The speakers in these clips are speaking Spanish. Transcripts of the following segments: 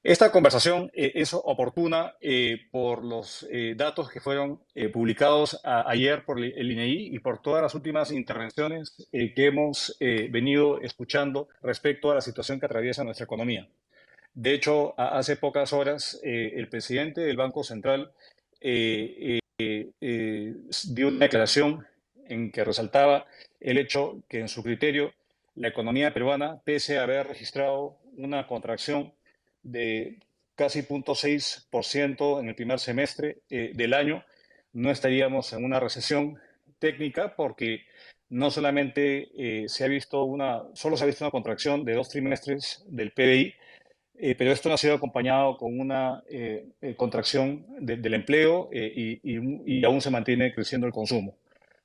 Esta conversación es oportuna por los datos que fueron publicados ayer por el INEI y por todas las últimas intervenciones que hemos venido escuchando respecto a la situación que atraviesa nuestra economía. De hecho, hace pocas horas el presidente del Banco Central dio una declaración en que resaltaba el hecho que en su criterio la economía peruana, pese a haber registrado una contracción de casi 0,6% en el primer semestre del año, no estaríamos en una recesión técnica porque no solamente solo se ha visto una contracción de 2 trimestres del PBI, pero esto no ha sido acompañado con una contracción del empleo y aún se mantiene creciendo el consumo.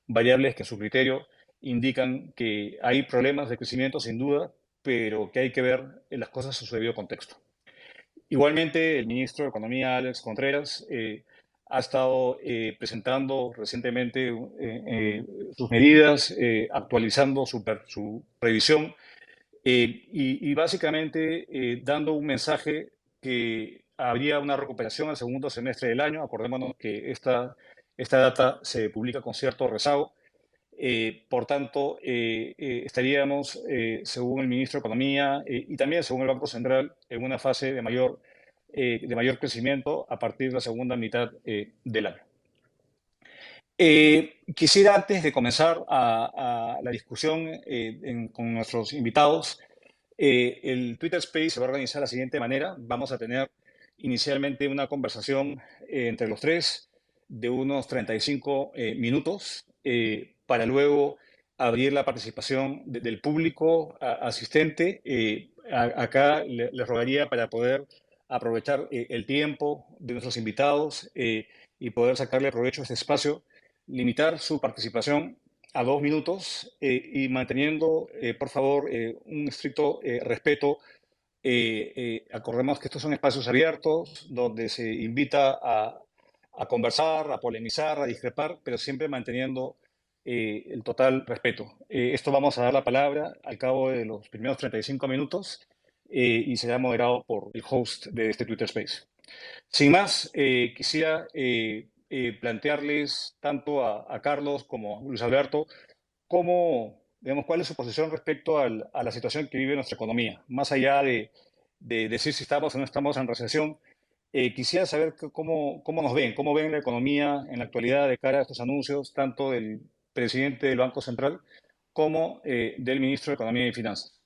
Variables que a su criterio indican que hay problemas de crecimiento sin duda, pero que hay que ver las cosas en su debido contexto. Igualmente, el ministro de Economía, Alex Contreras, ha estado presentando recientemente sus medidas, actualizando su previsión y básicamente dando un mensaje que habría una recuperación al segundo semestre del año. Acordémonos que esta data se publica con cierto rezago. Por tanto, estaríamos, según el ministro de Economía y también según el Banco Central, en una fase de mayor crecimiento a partir de la segunda mitad del año. Quisiera, antes de comenzar a la discusión con nuestros invitados, el Twitter Space se va a organizar de la siguiente manera. Vamos a tener inicialmente una conversación entre los tres de unos 35 minutos para luego abrir la participación del público asistente. Acá les rogaría para poder aprovechar el tiempo de nuestros invitados y poder sacarle provecho a este espacio, limitar su participación a 2 minutos y manteniendo, por favor, un estricto respeto. Acordemos que estos son espacios abiertos donde se invita a conversar, a polemizar, a discrepar, pero siempre manteniendo el total respeto. Esto vamos a dar la palabra al cabo de los primeros 35 minutos y será moderado por el host de este Twitter Space. Sin más, quisiera plantearles tanto a Carlos como a Luis Alberto digamos, cuál es su posición respecto a la situación que vive nuestra economía. Más allá de decir si estamos o no estamos en recesión, quisiera saber cómo nos ven, cómo ven la economía en la actualidad de cara a estos anuncios, tanto del presidente del Banco Central como del ministro de Economía y Finanzas.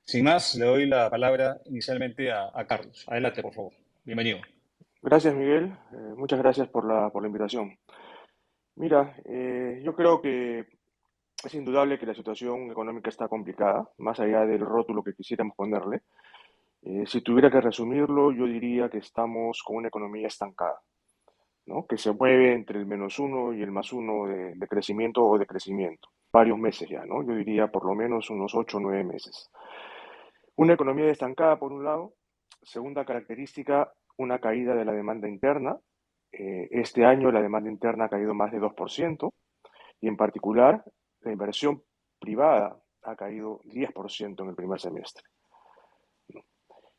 Sin más, le doy la palabra inicialmente a Carlos. Adelante, por favor. Bienvenido. Gracias, Miguel. Muchas gracias por la invitación. Mira, yo creo que es indudable que la situación económica está complicada, más allá del rótulo que quisiéramos ponerle. Si tuviera que resumirlo, yo diría que estamos con una economía estancada, ¿no? Que se mueve entre el -1 y el +1 de crecimiento o decrecimiento. Varios meses ya, ¿no? Yo diría por lo menos unos 8 o 9 meses. Una economía estancada, por un lado. Segunda característica, una caída de la demanda interna. Este año la demanda interna ha caído más de 2% y en particular la inversión privada ha caído 10% en el primer semestre.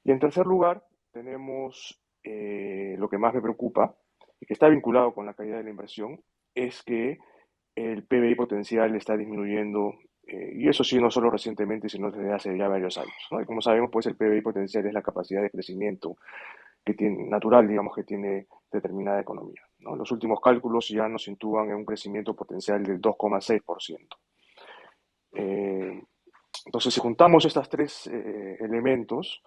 Y en tercer lugar, tenemos lo que más me preocupa y que está vinculado con la caída de la inversión, es que el PBI potencial está disminuyendo, y eso sí, no solo recientemente, sino desde hace ya varios años, ¿no? Y como sabemos, pues el PBI potencial es la capacidad de crecimiento que tiene, natural, digamos, que tiene determinada economía, ¿no? Los últimos cálculos ya nos sitúan en un crecimiento potencial del 2,6%. Entonces, si juntamos estos tres elementos,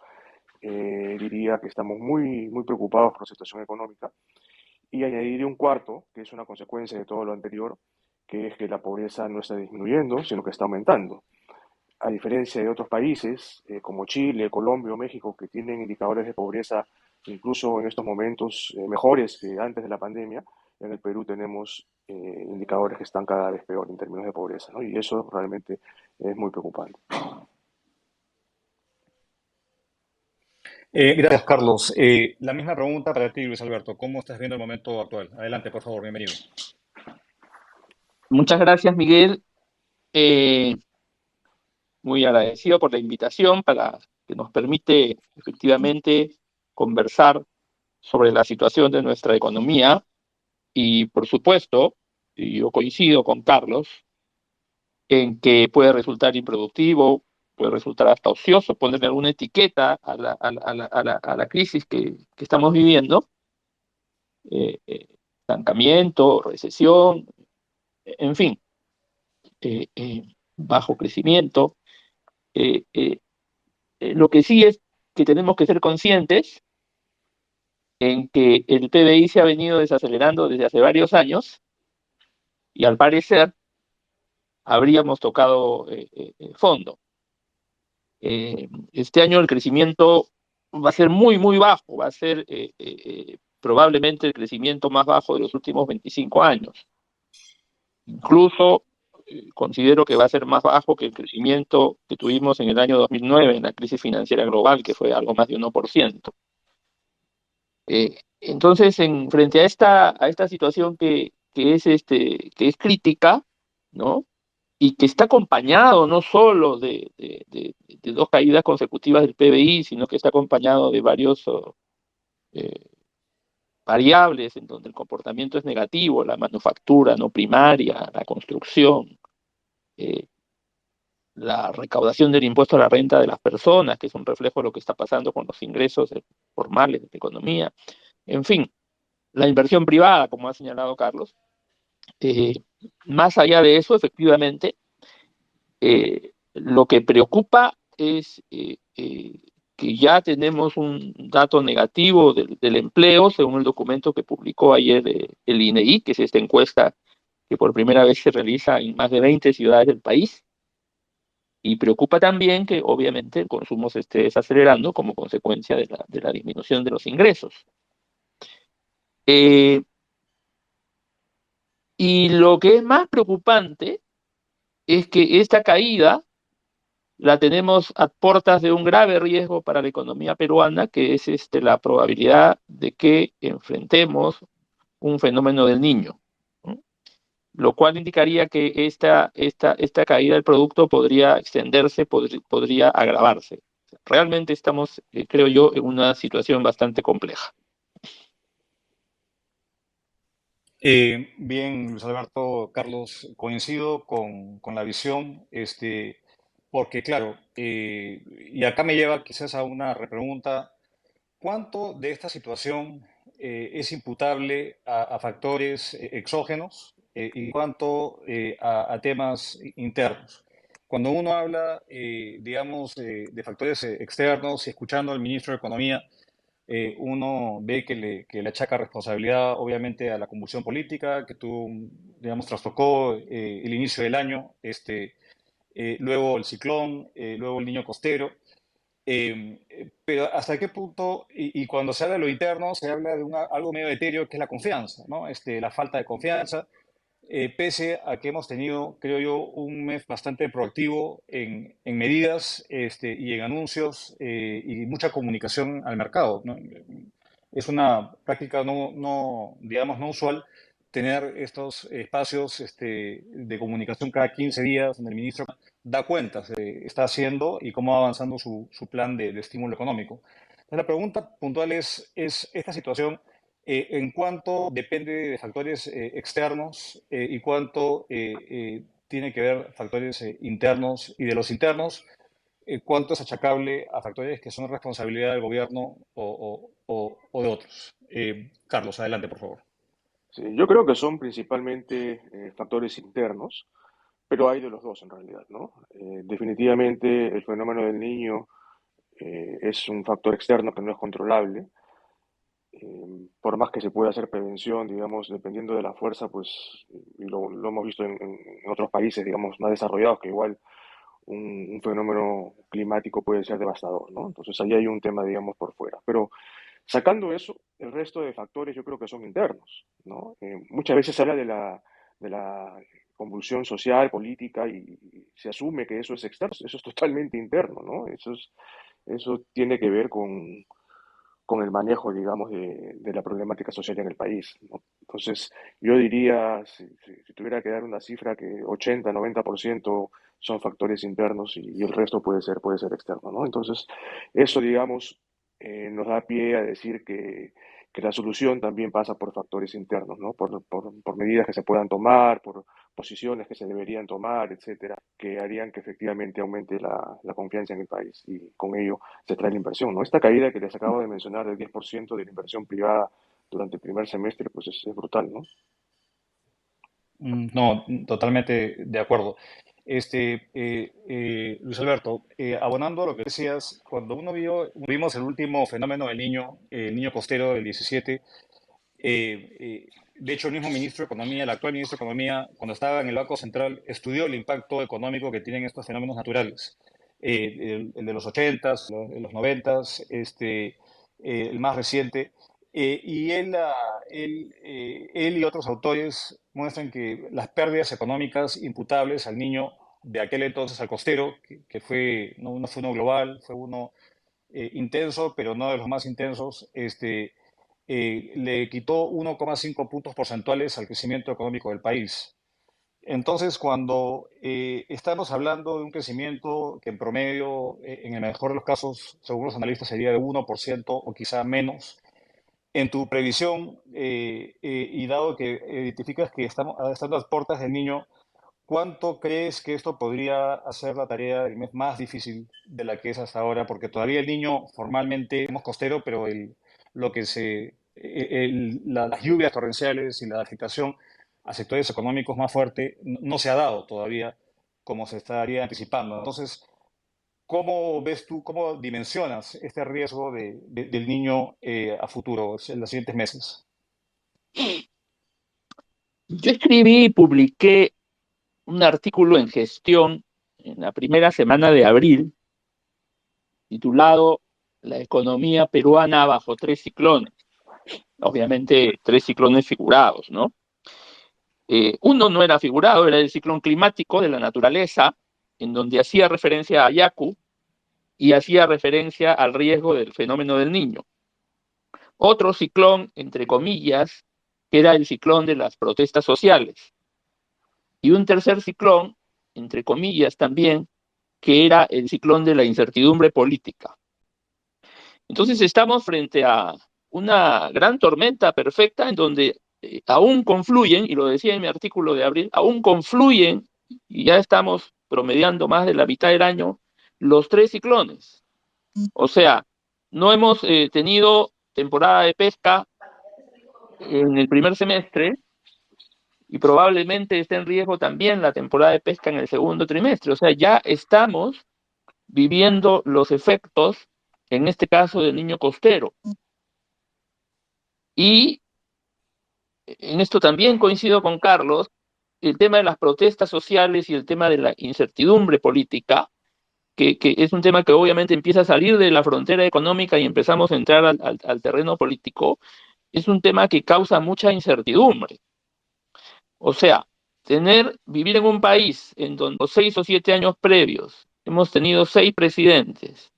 diría que estamos muy preocupados por la situación económica y añadiría un cuarto, que es una consecuencia de todo lo anterior, que es que la pobreza no está disminuyendo, sino que está aumentando. A diferencia de otros países como Chile, Colombia o México, que tienen indicadores de pobreza incluso en estos momentos mejores que antes de la pandemia, en el Perú tenemos indicadores que están cada vez peor en términos de pobreza, ¿no? Y eso realmente es muy preocupante. Gracias, Carlos. La misma pregunta para ti, Luis Alberto. ¿Cómo estás viendo el momento actual? Adelante, por favor, bienvenido. Muchas gracias, Miguel. Muy agradecido por la invitación para que nos permite efectivamente conversar sobre la situación de nuestra economía y, por supuesto, y yo coincido con Carlos en que puede resultar improductivo, puede resultar hasta ocioso ponerle alguna etiqueta a la crisis que estamos viviendo, estancamiento, recesión, en fin, bajo crecimiento. Eh, eh, lo que sí es que tenemos que ser conscientes en que el PBI se ha venido desacelerando desde hace varios años y al parecer habríamos tocado fondo. Este año el crecimiento va a ser muy, muy bajo, va a ser probablemente el crecimiento más bajo de los últimos 25 años. Incluso considero que va a ser más bajo que el crecimiento que tuvimos en el año 2009 en la crisis financiera global, que fue algo más de 1%. Entonces, frente a esta situación que es crítica, ¿no? Y que está acompañado no solo de dos caídas consecutivas del PBI, sino que está acompañado de varios eh, variables en donde el comportamiento es negativo, la manufactura no primaria, la construcción, eh, la recaudación del impuesto a la renta de las personas, que es un reflejo de lo que está pasando con los ingresos formales de la economía, en fin, la inversión privada, como ha señalado Carlos. Eh, Más allá de eso, efectivamente, lo que preocupa es que ya tenemos un dato negativo del empleo, según el documento que publicó ayer el INEI, que es esta encuesta que por primera vez se realiza en más de 20 ciudades del país. Y preocupa también que obviamente el consumo se esté desacelerando como consecuencia de la disminución de los ingresos. Eh, y lo que es más preocupante es que esta caída la tenemos a puertas de un grave riesgo para la economía peruana, que es la probabilidad de que enfrentemos un fenómeno del Niño, ¿no? Lo cual indicaría que esta caída del producto podría extenderse, podría agravarse. Realmente estamos, creo yo, en una situación bastante compleja. Bien, Luis Alberto, Carlos, coincido con la visión, porque claro, y acá me lleva quizás a una repregunta. ¿Cuánto de esta situación es imputable a factores exógenos y cuánto a temas internos? Cuando uno habla, digamos, de factores externos y escuchando al ministro de Economía, uno ve que le achaca responsabilidad, obviamente, a la convulsión política que tuvo, digamos, trastocó el inicio del año, luego el ciclón, luego el niño costero. Pero hasta qué punto, y cuando se habla de lo interno, se habla de algo medio etéreo que es la confianza, ¿no? La falta de confianza, pese a que hemos tenido, creo yo, un mes bastante proactivo en medidas y en anuncios y mucha comunicación al mercado, ¿no? Es una práctica digamos, no usual tener estos espacios de comunicación cada 15 días donde el ministro da cuenta de está haciendo y cómo va avanzando su plan de estímulo económico. Entonces, la pregunta puntual es esta situación, en cuánto depende de factores externos y cuánto tiene que ver factores internos, y de los internos, cuánto es achacable a factores que son responsabilidad del gobierno o de otros. Carlos, adelante, por favor. Sí, yo creo que son principalmente factores internos, pero hay de los dos en realidad, ¿no? Definitivamente el fenómeno del niño es un factor externo que no es controlable. Por más que se pueda hacer prevención, digamos, dependiendo de la fuerza, pues, y lo hemos visto en otros países, digamos, más desarrollados, que igual un fenómeno climático puede ser devastador, ¿no? Entonces ahí hay un tema, digamos, por fuera. Pero sacando eso, el resto de factores yo creo que son internos, ¿no? Muchas veces se habla de la convulsión social, política, y se asume que eso es externo, eso es totalmente interno, ¿no? Eso tiene que ver con el manejo, digamos, de la problemática social en el país, ¿no? Entonces, yo diría, si tuviera que dar una cifra, que 80-90% son factores internos y el resto puede ser externo, ¿no? Entonces, eso, digamos, nos da pie a decir que la solución también pasa por factores internos, ¿no? Por medidas que se puedan tomar, por posiciones que se deberían tomar, etcétera, que harían que efectivamente aumente la confianza en el país y con ello se trae la inversión, ¿no? Esta caída que les acabo de mencionar del 10% de la inversión privada durante el primer semestre, pues es brutal, ¿no? No, totalmente de acuerdo. Luis Alberto, abonando a lo que decías, cuando vimos el último fenómeno del niño, el niño costero del 17, de hecho el mismo ministro de Economía, el actual ministro de Economía, cuando estaba en el Banco Central, estudió el impacto económico que tienen estos fenómenos naturales. El de los 80s, los 90s, el más reciente. Él y otros autores muestran que las pérdidas económicas imputables al niño de aquel entonces, al costero, que fue, no fue uno global, fue uno intenso, pero no de los más intensos, le quitó 1,5 puntos porcentuales al crecimiento económico del país. Entonces, cuando estamos hablando de un crecimiento que en promedio, en el mejor de los casos, según los analistas, sería de 1% o quizá menos, en tu previsión, y dado que identificas que estando a las puertas del niño, ¿cuánto crees que esto podría hacer la tarea del mes más difícil de la que es hasta ahora? Porque todavía el niño formalmente es costero, pero lo que las lluvias torrenciales y la afectación a sectores económicos más fuerte no se ha dado todavía como se estaría anticipando. Entonces, ¿cómo ves tú, cómo dimensionas este riesgo del niño a futuro, en los siguientes meses? Yo escribí y publiqué un artículo en Gestión en la primera semana de abril, titulado La economía peruana bajo tres ciclones. Obviamente, tres ciclones figurados, ¿no? Uno no era figurado, era el ciclón climático de la naturaleza, en donde hacía referencia a Yaku y hacía referencia al riesgo del fenómeno del niño. Otro ciclón, entre comillas, que era el ciclón de las protestas sociales. Y un tercer ciclón, entre comillas también, que era el ciclón de la incertidumbre política. Entonces estamos frente a una gran tormenta perfecta en donde aún confluyen, y lo decía en mi artículo de abril, aún confluyen, y ya estamos promediando más de la mitad del año, los tres ciclones. O sea, no hemos tenido temporada de pesca en el primer semestre y probablemente esté en riesgo también la temporada de pesca en el segundo trimestre. O sea, ya estamos viviendo los efectos, en este caso del niño costero. Y en esto también coincido con Carlos, el tema de las protestas sociales y el tema de la incertidumbre política, que es un tema que obviamente empieza a salir de la frontera económica y empezamos a entrar al terreno político, es un tema que causa mucha incertidumbre. O sea, vivir en un país en donde los 6 o 7 años previos hemos tenido 6 presidentes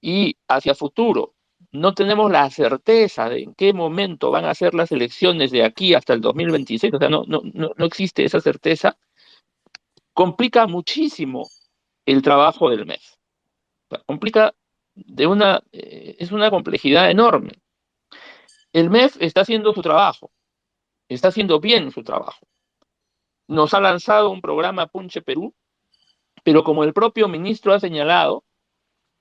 y hacia futuro no tenemos la certeza de en qué momento van a ser las elecciones de aquí hasta el 2026, o sea, no existe esa certeza, complica muchísimo el trabajo del MEF. O sea, es una complejidad enorme. El MEF está haciendo su trabajo, está haciendo bien su trabajo. Nos ha lanzado un programa Punche Perú, pero como el propio ministro ha señalado,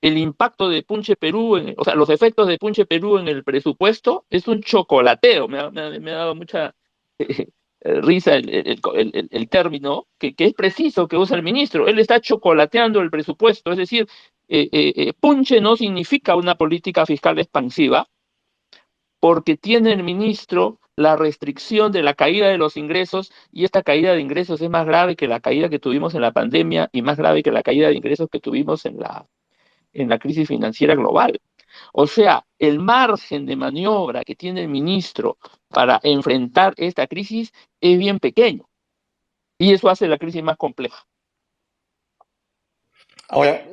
el impacto de Punche Perú, o sea, los efectos de Punche Perú en el presupuesto es un chocolateo. Me ha dado mucha risa el término que es preciso que usa el ministro. Él está chocolateando el presupuesto, es decir, Punche no significa una política fiscal expansiva, porque tiene el ministro la restricción de la caída de los ingresos, y esta caída de ingresos es más grave que la caída que tuvimos en la pandemia y más grave que la caída de ingresos que tuvimos en la crisis financiera global. O sea, el margen de maniobra que tiene el ministro para enfrentar esta crisis es bien pequeño, y eso hace la crisis más compleja. Ahora,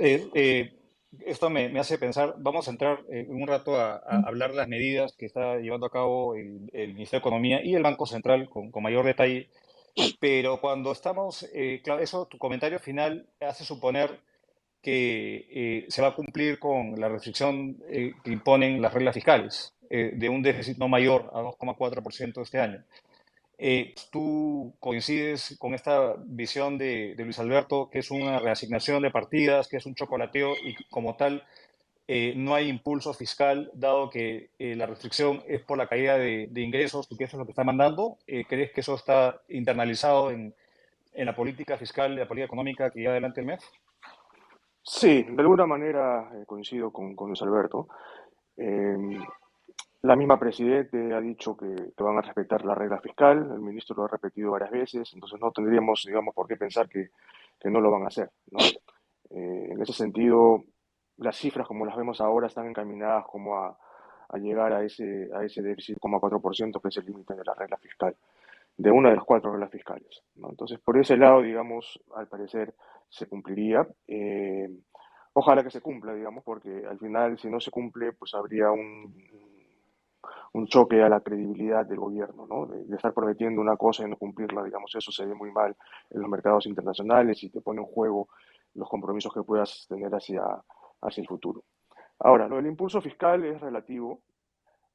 esto me hace pensar, vamos a entrar en un rato a hablar de las medidas que está llevando a cabo el Ministerio de Economía y el Banco Central con mayor detalle, pero cuando estamos, claro, eso, tu comentario final hace suponer que se va a cumplir con la restricción que imponen las reglas fiscales, de un déficit no mayor a 2,4% este año. ¿Tú coincides con esta visión de Luis Alberto, que es una reasignación de partidas, que es un chocolateo y como tal no hay impulso fiscal, dado que la restricción es por la caída de ingresos y que eso es lo que está mandando? ¿Crees que eso está internalizado en la política fiscal y la política económica que lleva adelante el MEF? Sí, de alguna manera coincido con Luis Alberto. Eh, la misma presidente ha dicho que van a respetar la regla fiscal, el ministro lo ha repetido varias veces, entonces no tendríamos, digamos, por qué pensar que no lo van a hacer, ¿no? En ese sentido, las cifras como las vemos ahora están encaminadas como a llegar a ese déficit 0,4%, que es el límite de la regla fiscal, de una de las cuatro reglas fiscales, ¿no? Entonces, por ese lado, digamos, al parecer se cumpliría. Ojalá que se cumpla, digamos, porque al final, si no se cumple, pues habría un choque a la credibilidad del gobierno, ¿no? De estar prometiendo una cosa y no cumplirla, digamos, eso se ve muy mal en los mercados internacionales y te pone en juego los compromisos que puedas tener hacia el futuro. Ahora, lo del impulso fiscal es relativo,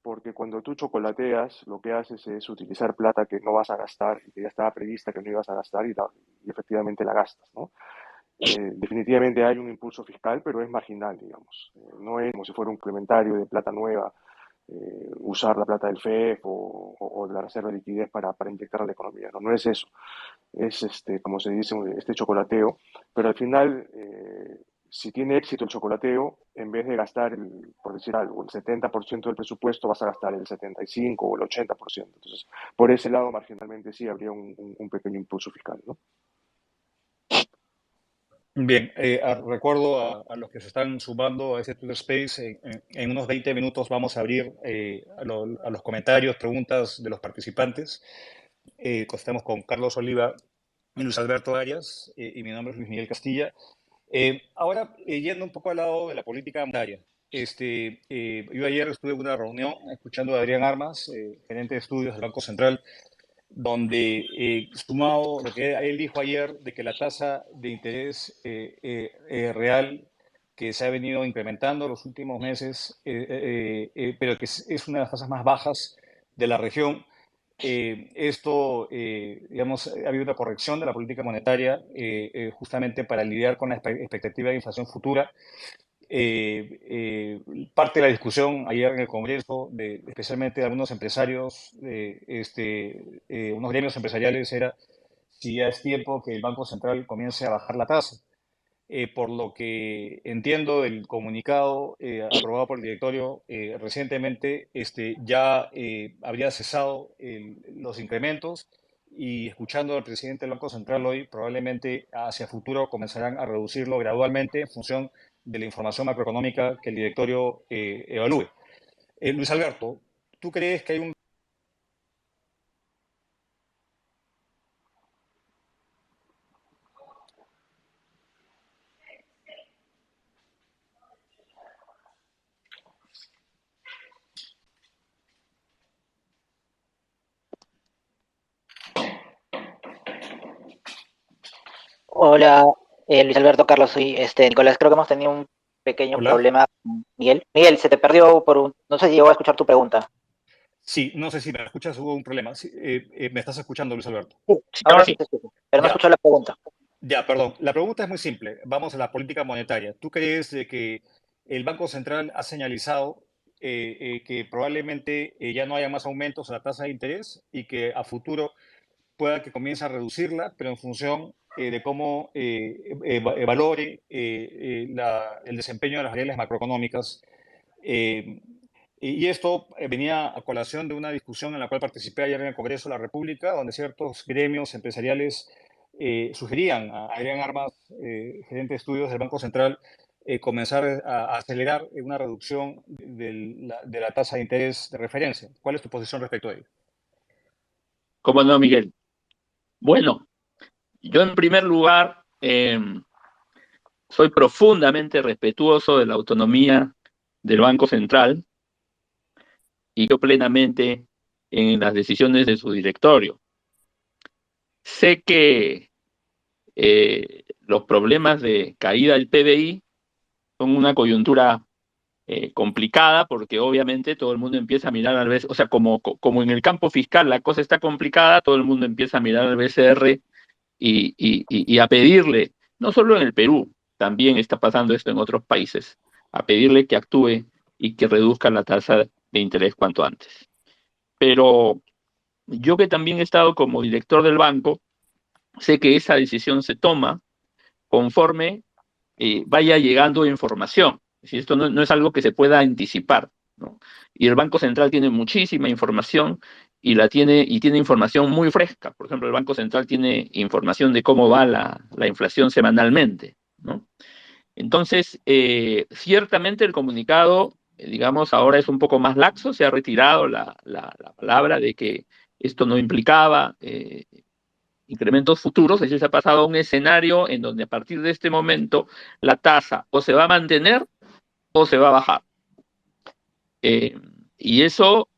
porque cuando tú chocolateas, lo que haces es utilizar plata que no vas a gastar y que ya estaba prevista que no ibas a gastar y efectivamente la gastas, ¿no? Definitivamente hay un impulso fiscal, pero es marginal, digamos. No es como si fuera un complementario de plata nueva, usar la plata del FEF o de la reserva de liquidez para inyectar a la economía. No, no es eso. Es, como se dice, este chocolateo. Pero al final, si tiene éxito el chocolateo, en vez de gastar, por decir algo, el 70% del presupuesto, vas a gastar el 75% o el 80%. Entonces, por ese lado, marginalmente sí habría un pequeño impulso fiscal, ¿no? Bien, recuerdo a los que se están sumando a este Twitter Space, en unos 20 minutos vamos a abrir a los comentarios, preguntas de los participantes. Estamos con Carlos Oliva y Luis Alberto Arias, y mi nombre es Luis Miguel Castilla. Ahora, yendo un poco al lado de la política monetaria, yo ayer estuve en una reunión escuchando a Adrián Armas, gerente de estudios del Banco Central, donde, sumado lo que él dijo ayer de que la tasa de interés real que se ha venido incrementando en los últimos meses, pero que es una de las tasas más bajas de la región, digamos, ha habido una corrección de la política monetaria justamente para lidiar con la expectativa de inflación futura. Parte de la discusión ayer en el Congreso, especialmente de algunos empresarios, unos gremios empresariales, era si ya es tiempo que el Banco Central comience a bajar la tasa. Por lo que entiendo del comunicado aprobado por el directorio recientemente, ya habría cesado los incrementos, y escuchando al presidente del Banco Central hoy, probablemente hacia futuro comenzarán a reducirlo gradualmente en función de la información macroeconómica que el directorio evalúe. Luis Alberto, ¿tú crees que hay un... Hola, Luis Alberto, Carlos, soy Nicolás. Creo que hemos tenido un pequeño Hola? problema con Miguel. Miguel, se te perdió no sé si llegó a escuchar tu pregunta. Sí, no sé si me escuchas, hubo un problema. Sí, ¿me estás escuchando, Luis Alberto? Sí, Ahora ahora sí sí. te escucho, pero no Ya. escucho la pregunta. Ya, perdón. La pregunta es muy simple. Vamos a la política monetaria. ¿Tú crees de que el Banco Central ha señalizado que probablemente ya no haya más aumentos a la tasa de interés y que a futuro pueda que comience a reducirla, pero en función de cómo valore el desempeño de las variables macroeconómicas? Eh, y esto venía a colación de una discusión en la cual participé ayer en el Congreso de la República, donde ciertos gremios empresariales sugerían a Adrián Armas, gerente de estudios del Banco Central, comenzar a acelerar una reducción de la tasa de interés de referencia. ¿Cuál es tu posición respecto a ello? ¿Cómo no, Miguel? Bueno, yo en primer lugar soy profundamente respetuoso de la autonomía del Banco Central y creo plenamente en las decisiones de su directorio. Sé que los problemas de caída del PBI son una coyuntura complicada, porque obviamente todo el mundo empieza a mirar al BCR, o sea, como en el campo fiscal la cosa está complicada, todo el mundo empieza a mirar al BCR y a pedirle, no solo en el Perú, también está pasando esto en otros países, a pedirle que actúe y que reduzca la tasa de interés cuanto antes. Pero yo, que también he estado como director del banco, sé que esa decisión se toma conforme vaya llegando información. Si esto no es algo que se pueda anticipar, ¿no? Y el Banco Central tiene muchísima información y tiene información muy fresca. Por ejemplo, el Banco Central tiene información de cómo va la inflación semanalmente, ¿no? Entonces, ciertamente el comunicado, digamos, ahora es un poco más laxo, se ha retirado la palabra de que esto no implicaba incrementos futuros, es decir, se ha pasado a un escenario en donde a partir de este momento la tasa o se va a mantener o se va a bajar. Eh, y eso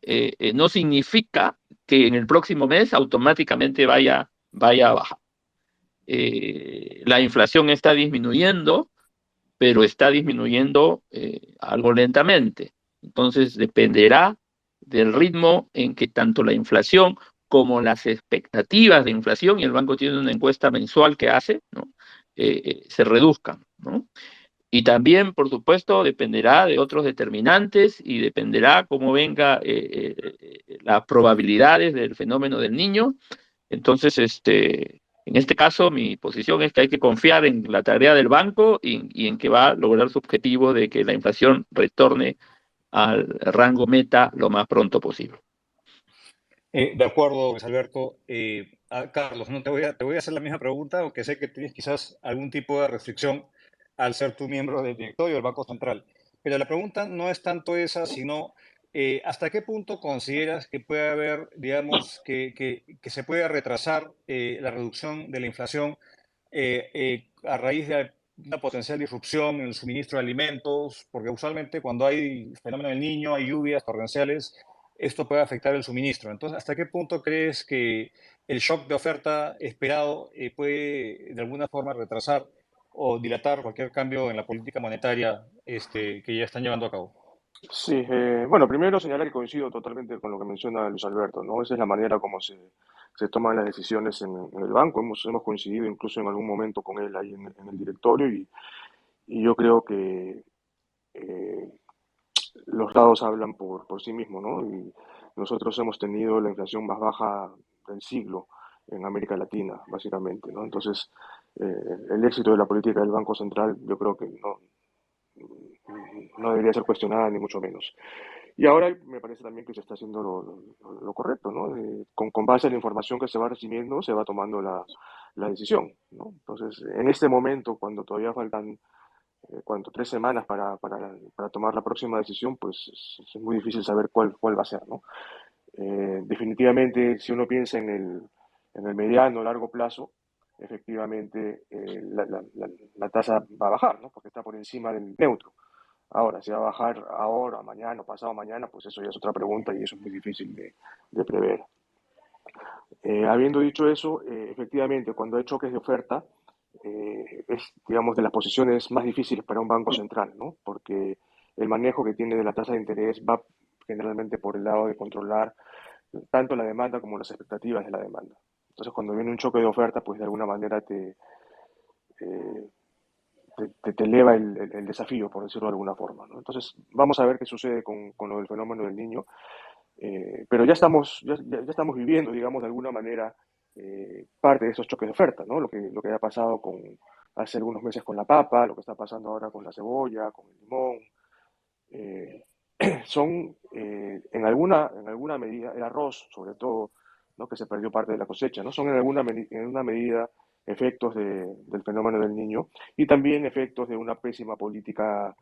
no significa que en el próximo mes automáticamente vaya a bajar. La inflación está disminuyendo, pero está disminuyendo algo lentamente. Entonces dependerá del ritmo en que tanto la inflación como las expectativas de inflación, y el banco tiene una encuesta mensual que hace, ¿no? Se reduzcan, ¿no? Y también, por supuesto, dependerá de otros determinantes y dependerá cómo venga las probabilidades del fenómeno del niño. Entonces, en este caso, mi posición es que hay que confiar en la tarea del banco y en que va a lograr su objetivo de que la inflación retorne al rango meta lo más pronto posible. De acuerdo, Luis Alberto. Carlos, no te voy a hacer la misma pregunta, aunque sé que tienes quizás algún tipo de restricción al ser tú miembro del directorio del Banco Central. Pero la pregunta no es tanto esa, sino ¿hasta qué punto consideras que puede haber, digamos, que se puede retrasar la reducción de la inflación a raíz de una potencial disrupción en el suministro de alimentos? Porque usualmente cuando hay fenómeno del niño, hay lluvias torrenciales, esto puede afectar el suministro. Entonces, ¿hasta qué punto crees que el shock de oferta esperado puede de alguna forma retrasar o dilatar cualquier cambio en la política monetaria que ya están llevando a cabo? Sí, bueno, primero señalar que coincido totalmente con lo que menciona Luis Alberto, ¿no? Esa es la manera como se toman las decisiones en el banco. Hemos coincidido incluso en algún momento con él ahí en el directorio y yo creo que eh, los dados hablan por sí mismos, ¿no? Y nosotros hemos tenido la inflación más baja del siglo en América Latina, básicamente, ¿no? Entonces, el éxito de la política del Banco Central yo creo que no debería ser cuestionada ni mucho menos. Y ahora me parece también que se está haciendo lo correcto, ¿no? Con base en la información que se va recibiendo, se va tomando la decisión, ¿no? Entonces, en este momento, cuando todavía faltan, ¿cuánto? 3 semanas para tomar la próxima decisión, pues es muy difícil saber cuál va a ser, ¿no? Definitivamente, si uno piensa en el mediano o largo plazo, efectivamente la tasa va a bajar, ¿no? Porque está por encima del neutro. Ahora, si va a bajar ahora, mañana o pasado mañana, pues eso ya es otra pregunta y eso es muy difícil de prever. Habiendo dicho eso, efectivamente, cuando hay choques de oferta, es, digamos, de las posiciones más difíciles para un banco central, ¿no? Porque el manejo que tiene de la tasa de interés va generalmente por el lado de controlar tanto la demanda como las expectativas de la demanda. Entonces, cuando viene un choque de oferta, pues de alguna manera eh, te eleva el desafío, por decirlo de alguna forma, ¿no? Entonces, vamos a ver qué sucede con lo del fenómeno del niño, pero ya estamos viviendo, digamos, de alguna manera parte de esos choques de oferta, ¿no? Lo que ha pasado hace algunos meses con la papa, lo que está pasando ahora con la cebolla, con el limón, eh, son en alguna medida, el arroz sobre todo, ¿no? Que se perdió parte de la cosecha, ¿no? Son en una medida efectos del fenómeno del niño y también efectos de una pésima política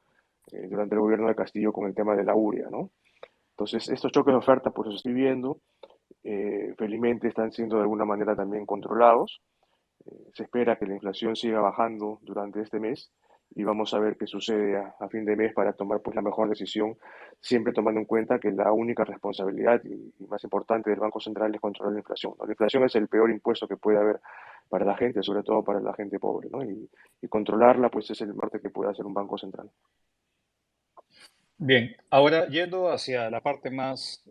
durante el gobierno de Castillo con el tema de la urea, ¿no? Entonces, estos choques de oferta, pues los estoy viendo, felizmente están siendo de alguna manera también controlados. Se espera que la inflación siga bajando durante este mes y vamos a ver qué sucede a fin de mes para tomar pues la mejor decisión, siempre tomando en cuenta que la única responsabilidad y más importante del Banco Central es controlar la inflación, ¿no? La inflación es el peor impuesto que puede haber para la gente, sobre todo para la gente pobre, ¿no? Y controlarla, pues es el parte que puede hacer un banco central. Bien, ahora yendo hacia la parte más,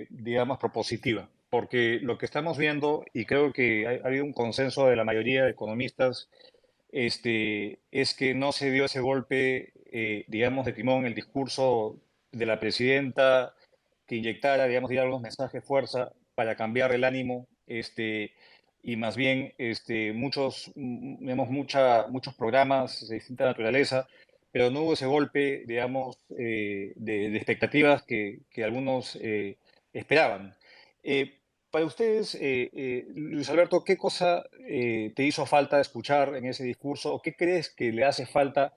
digamos, propositiva, porque lo que estamos viendo, y creo que ha habido un consenso de la mayoría de economistas, es que no se dio ese golpe, digamos, de timón, el discurso de la presidenta que inyectara, digamos, diera algunos mensajes de fuerza para cambiar el ánimo, y más bien muchos programas de distinta naturaleza, pero no hubo ese golpe, digamos, de expectativas que algunos esperaban. Eh, para ustedes, Luis Alberto, ¿qué cosa te hizo falta escuchar en ese discurso o qué crees que le hace falta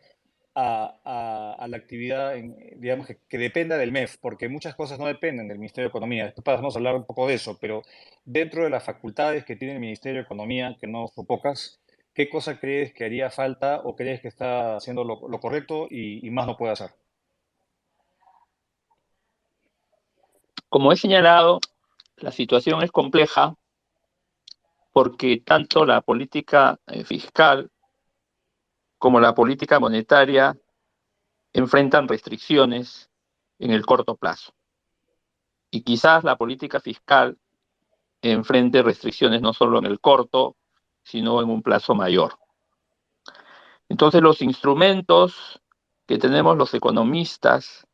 a la actividad, digamos, que dependa del MEF? Porque muchas cosas no dependen del Ministerio de Economía. Después pasamos a hablar un poco de eso, pero dentro de las facultades que tiene el Ministerio de Economía, que no son pocas, ¿qué cosa crees que haría falta o crees que está haciendo lo correcto y más no puede hacer? Como he señalado, la situación es compleja porque tanto la política fiscal como la política monetaria enfrentan restricciones en el corto plazo. Y quizás la política fiscal enfrente restricciones no solo en el corto, sino en un plazo mayor. Entonces, los instrumentos que tenemos los economistas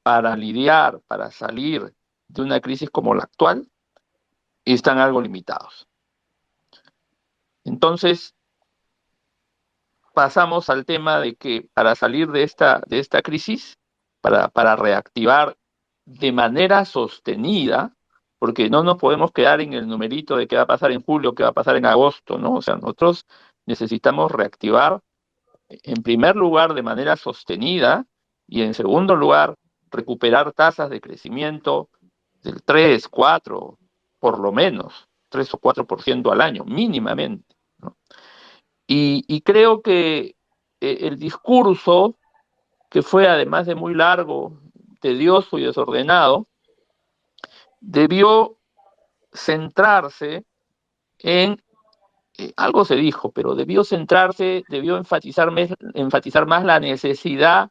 para lidiar, para salir de una crisis como la actual, están algo limitados. Entonces, pasamos al tema de que para salir de esta crisis, para reactivar de manera sostenida, porque no nos podemos quedar en el numerito de qué va a pasar en julio, qué va a pasar en agosto, ¿no? O sea, nosotros necesitamos reactivar, en primer lugar, de manera sostenida, y en segundo lugar, recuperar tasas de crecimiento del 3, 4, por lo menos, 3 o 4% al año, mínimamente, ¿no? Y creo que el discurso, que fue además de muy largo, tedioso y desordenado, debió centrarse en, algo se dijo, pero debió enfatizar más la necesidad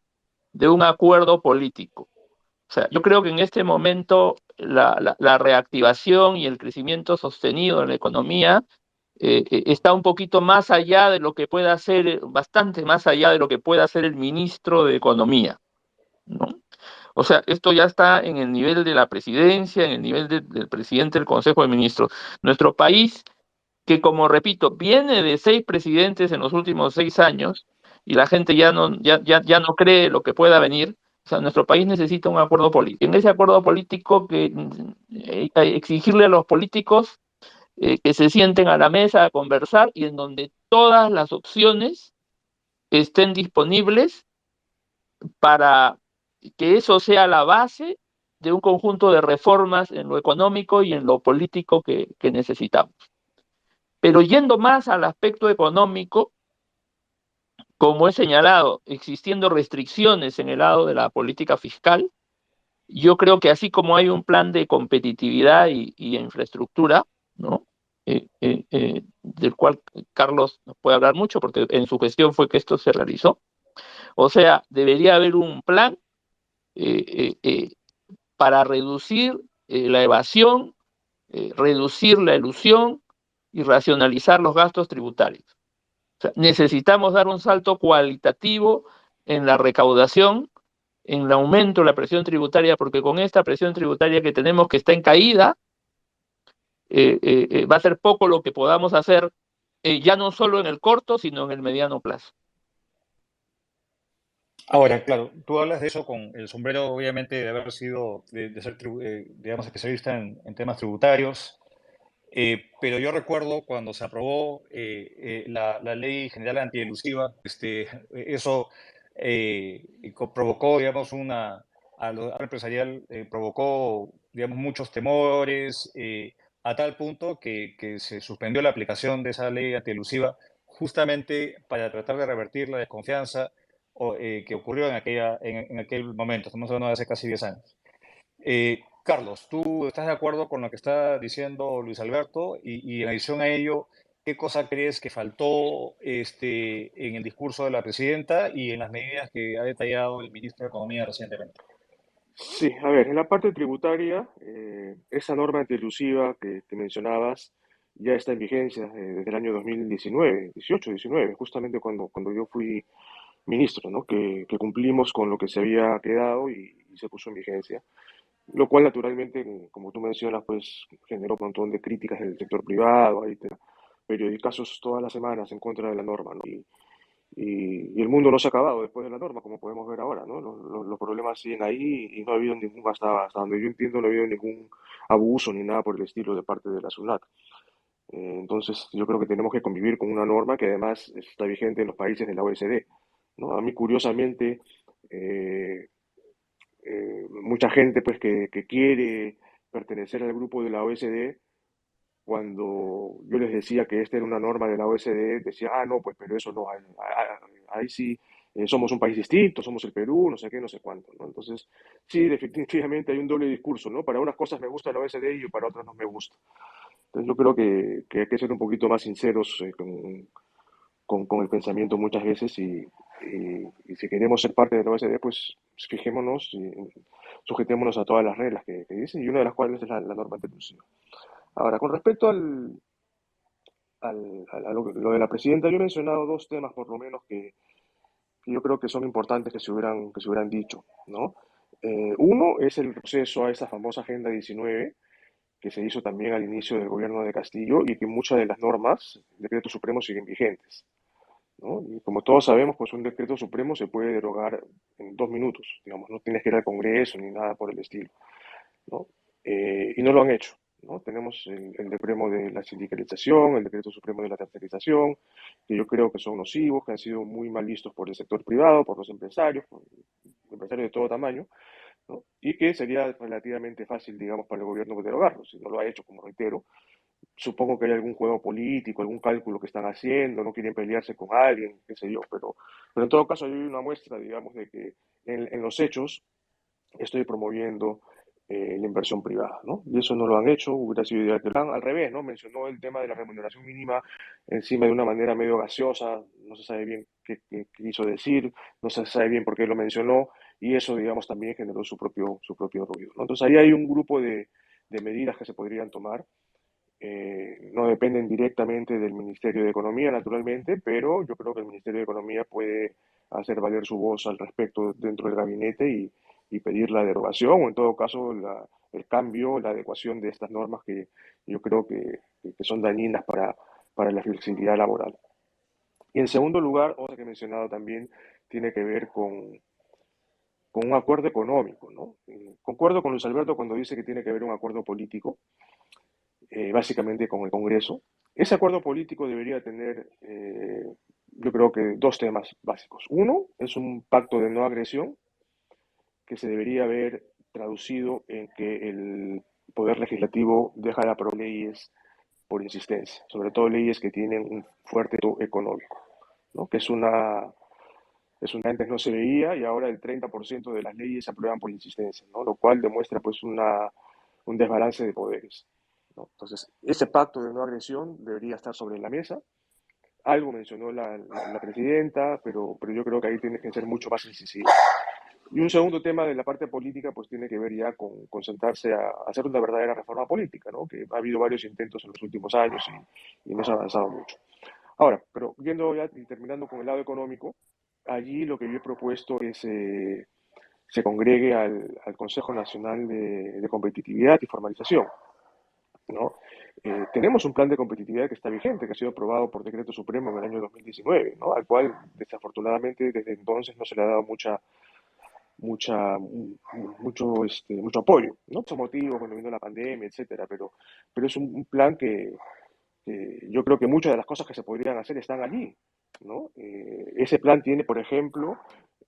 de un acuerdo político. O sea, yo creo que en este momento la reactivación y el crecimiento sostenido en la economía está un poquito más allá de lo que pueda hacer, bastante más allá de lo que pueda hacer el ministro de Economía, ¿no? O sea, esto ya está en el nivel de la presidencia, en el nivel del presidente del Consejo de Ministros. Nuestro país, que como repito, viene de 6 presidentes en los últimos 6 años, y la gente ya no cree lo que pueda venir. O sea, nuestro país necesita un acuerdo político. En ese acuerdo político, exigirle a los políticos que se sienten a la mesa a conversar y en donde todas las opciones estén disponibles para que eso sea la base de un conjunto de reformas en lo económico y en lo político que necesitamos. Pero yendo más al aspecto económico, como he señalado, existiendo restricciones en el lado de la política fiscal, yo creo que así como hay un plan de competitividad y infraestructura, ¿no? Del cual Carlos nos puede hablar mucho, porque en su gestión fue que esto se realizó. O sea, debería haber un plan para reducir la evasión, reducir la elusión y racionalizar los gastos tributarios. O sea, necesitamos dar un salto cualitativo en la recaudación, en el aumento de la presión tributaria, porque con esta presión tributaria que tenemos, que está en caída, va a ser poco lo que podamos hacer, ya no solo en el corto, sino en el mediano plazo. Ahora, claro, tú hablas de eso con el sombrero, obviamente, de haber sido, de ser, digamos, especialista en temas tributarios, pero yo recuerdo cuando se aprobó la Ley General Antielusiva, eso provocó, digamos, al empresarial, provocó, digamos, muchos temores, a tal punto que se suspendió la aplicación de esa ley antielusiva justamente para tratar de revertir la desconfianza que ocurrió en aquel momento. Estamos hablando de hace casi 10 años. Carlos, ¿tú estás de acuerdo con lo que está diciendo Luis Alberto? Y en adición a ello, ¿Qué cosa crees que faltó en el discurso de la presidenta y en las medidas que ha detallado el ministro de Economía recientemente? Sí, a ver, en la parte tributaria, esa norma antielusiva que mencionabas ya está en vigencia desde el año 2019, 18, 19, justamente cuando yo fui ministro, ¿no? Que cumplimos con lo que se había quedado y se puso en vigencia, lo cual naturalmente, como tú mencionas, pues generó un montón de críticas del sector privado, hay periodicazos todas las semanas en contra de la norma, ¿no? Y el mundo no se ha acabado después de la norma, como podemos ver ahora, ¿no? Los problemas siguen ahí y no ha habido ningún, hasta donde yo entiendo, no ha habido ningún abuso ni nada por el estilo de parte de la SUNAT. Entonces, yo creo que tenemos que convivir con una norma que además está vigente en los países de la OECD, ¿no? A mí, curiosamente, eh, mucha gente pues que quiere pertenecer al grupo de la OECD, cuando yo les decía que esta era una norma de la OECD, decía, ah, no, pues, pero eso no, ahí sí somos un país distinto, somos el Perú, no sé qué, no sé cuánto, ¿no? Entonces, sí, definitivamente hay un doble discurso, ¿no? Para unas cosas me gusta la OECD y para otras no me gusta. Entonces, yo creo que hay que ser un poquito más sinceros con el pensamiento muchas veces y si queremos ser parte de la OECD, pues fijémonos y sujetémonos a todas las reglas que dicen y una de las cuales es la norma inclusiva. Ahora, con respecto a lo de la presidenta, yo he mencionado dos temas por lo menos que yo creo que son importantes que se hubieran dicho, ¿no? Uno es el proceso a esa famosa Agenda 19 que se hizo también al inicio del gobierno de Castillo y que muchas de las normas, decretos supremos, siguen vigentes, ¿no? Y como todos sabemos, pues un decreto supremo se puede derogar en 2 minutos, digamos, no tienes que ir al Congreso ni nada por el estilo, ¿no? Y no lo han hecho, ¿no? Tenemos el decreto de la sindicalización, el decreto supremo de la tercerización, que yo creo que son nocivos, que han sido muy mal vistos por el sector privado, por los empresarios, por empresarios de todo tamaño, ¿no? Y que sería relativamente fácil, digamos, para el gobierno derogarlos. Si no lo ha hecho, como reitero, supongo que hay algún juego político, algún cálculo que están haciendo, no quieren pelearse con alguien, qué sé yo, pero en todo caso hay una muestra, digamos, de que en los hechos estoy promoviendo la inversión privada, ¿no? Y eso no lo han hecho, hubiera sido ideal que lo hagan. Al revés, ¿no? Mencionó el tema de la remuneración mínima encima de una manera medio gaseosa, no se sabe bien qué quiso decir, no se sabe bien por qué lo mencionó, y eso, digamos, también generó su propio ruido, ¿no? Entonces ahí hay un grupo de medidas que se podrían tomar. No dependen directamente del Ministerio de Economía, naturalmente, pero yo creo que el Ministerio de Economía puede hacer valer su voz al respecto dentro del gabinete y pedir la derogación o en todo caso el cambio, la adecuación de estas normas que yo creo que son dañinas para la flexibilidad laboral. Y en segundo lugar, otra que he mencionado también tiene que ver con un acuerdo económico, ¿no? Concuerdo con Luis Alberto cuando dice que tiene que haber un acuerdo político, básicamente con el Congreso. Ese acuerdo político debería tener, yo creo que dos temas básicos. Uno es un pacto de no agresión que se debería haber traducido en que el Poder Legislativo deja de aprobar leyes por insistencia, sobre todo leyes que tienen un fuerte tono económico, ¿no? Que antes no se veía y ahora el 30% de las leyes se aprueban por insistencia, ¿no? Lo cual demuestra pues un desbalance de poderes, ¿no? Entonces, ese pacto de no agresión debería estar sobre la mesa. Algo mencionó la presidenta, pero yo creo que ahí tiene que ser mucho más incisivo. Y un segundo tema de la parte política, pues tiene que ver ya con sentarse a hacer una verdadera reforma política, ¿no? Que ha habido varios intentos en los últimos años y no se ha avanzado mucho. Ahora, pero yendo ya y terminando con el lado económico, allí lo que yo he propuesto es se congregue al Consejo Nacional de Competitividad y Formalización, ¿no? Tenemos un plan de competitividad que está vigente, que ha sido aprobado por decreto supremo en el año 2019, ¿no? Al cual desafortunadamente desde entonces no se le ha dado mucho apoyo, ¿no? Muchos motivos cuando vino la pandemia, etcétera, pero es un plan que yo creo que muchas de las cosas que se podrían hacer están allí, ¿no? Ese plan tiene, por ejemplo,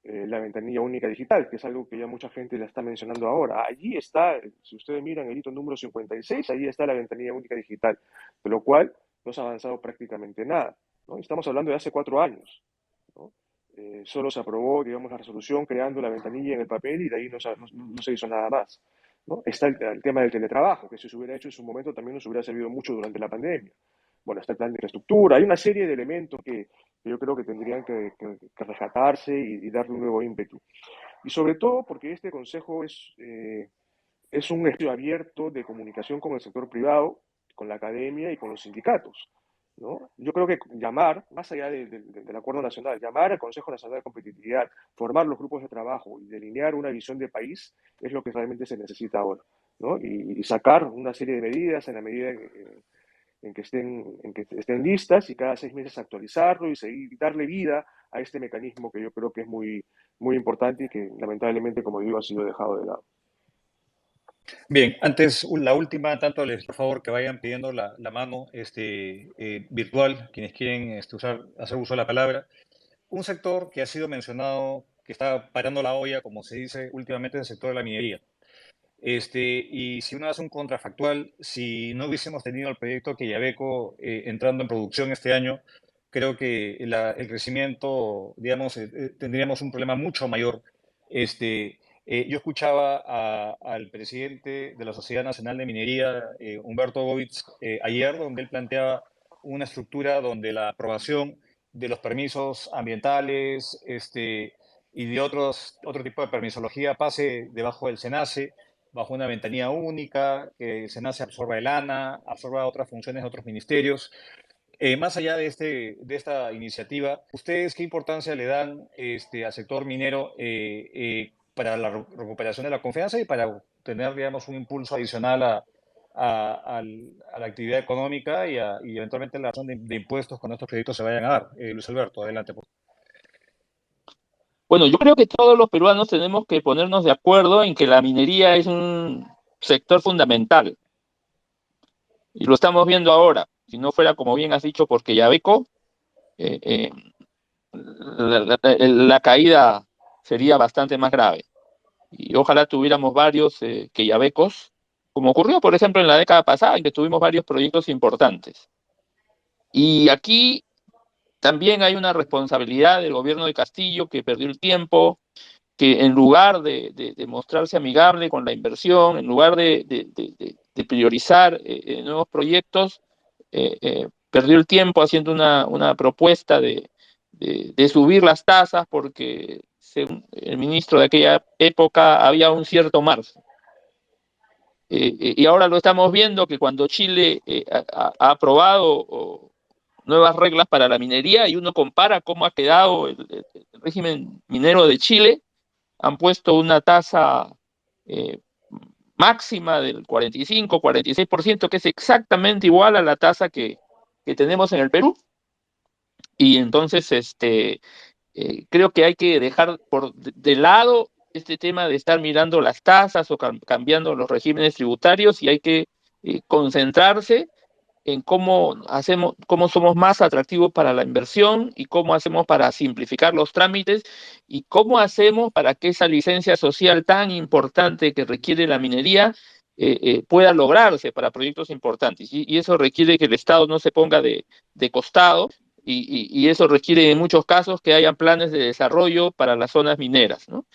la ventanilla única digital, que es algo que ya mucha gente la está mencionando ahora. Allí está, si ustedes miran el hito número 56, allí está la ventanilla única digital, de lo cual no se ha avanzado prácticamente nada, ¿no? Estamos hablando de hace 4 años, ¿no? Solo se aprobó, digamos, la resolución creando la ventanilla en el papel y de ahí no se hizo nada más, ¿no? Está el tema del teletrabajo, que si se hubiera hecho en su momento también nos hubiera servido mucho durante la pandemia, bueno, está el plan de infraestructura, hay una serie de elementos que yo creo que tendrían que rescatarse y darle un nuevo ímpetu. Y sobre todo porque este consejo es un espacio abierto de comunicación con el sector privado, con la academia y con los sindicatos, ¿no? Yo creo que llamar, más allá del acuerdo nacional, llamar al Consejo Nacional de Competitividad, formar los grupos de trabajo y delinear una visión de país es lo que realmente se necesita ahora, ¿no? Y sacar una serie de medidas en la medida en que estén listas y cada 6 meses actualizarlo y seguir, darle vida a este mecanismo que yo creo que es muy, muy importante y que lamentablemente, como digo, ha sido dejado de lado. Bien, antes la última, tanto les por favor que vayan pidiendo la mano virtual, quienes quieren hacer uso de la palabra. Un sector que ha sido mencionado, que está parando la olla, como se dice últimamente, es el sector de la minería. Y si uno hace un contrafactual, si no hubiésemos tenido el proyecto Quellaveco entrando en producción este año, creo que el crecimiento, digamos, tendríamos un problema mucho mayor. Yo escuchaba al presidente de la Sociedad Nacional de Minería, Humberto Govitz, ayer, donde él planteaba una estructura donde la aprobación de los permisos ambientales y de otro tipo de permisología pase debajo del SENACE, bajo una ventanilla única, que el SENACE absorba el ANA, absorba otras funciones de otros ministerios. Más allá de esta iniciativa, ¿ustedes qué importancia le dan al sector minero para la recuperación de la confianza y para tener, digamos, un impulso adicional a la actividad económica y eventualmente la razón de impuestos cuando estos proyectos se vayan a dar? Luis Alberto, adelante. Por favor. Bueno, yo creo que todos los peruanos tenemos que ponernos de acuerdo en que la minería es un sector fundamental. Y lo estamos viendo ahora. Si no fuera, como bien has dicho, por Quellaveco, la caída sería bastante más grave. Y ojalá tuviéramos varios Quellavecos, como ocurrió, por ejemplo, en la década pasada, en que tuvimos varios proyectos importantes. Y aquí también hay una responsabilidad del gobierno de Castillo, que perdió el tiempo, que en lugar de mostrarse amigable con la inversión, en lugar de priorizar nuevos proyectos, perdió el tiempo haciendo una propuesta de subir las tasas porque, según el ministro de aquella época, había un cierto margen. Y ahora lo estamos viendo que cuando Chile ha aprobado nuevas reglas para la minería y uno compara cómo ha quedado el régimen minero de Chile, han puesto una tasa máxima del 45, 46%, que es exactamente igual a la tasa que tenemos en el Perú. Y entonces creo que hay que dejar de lado este tema de estar mirando las tasas o cambiando los regímenes tributarios, y hay que concentrarse en cómo somos más atractivos para la inversión y cómo hacemos para simplificar los trámites y cómo hacemos para que esa licencia social tan importante que requiere la minería pueda lograrse para proyectos importantes. Y eso requiere que el Estado no se ponga de costado, y eso requiere en muchos casos que haya planes de desarrollo para las zonas mineras, ¿no?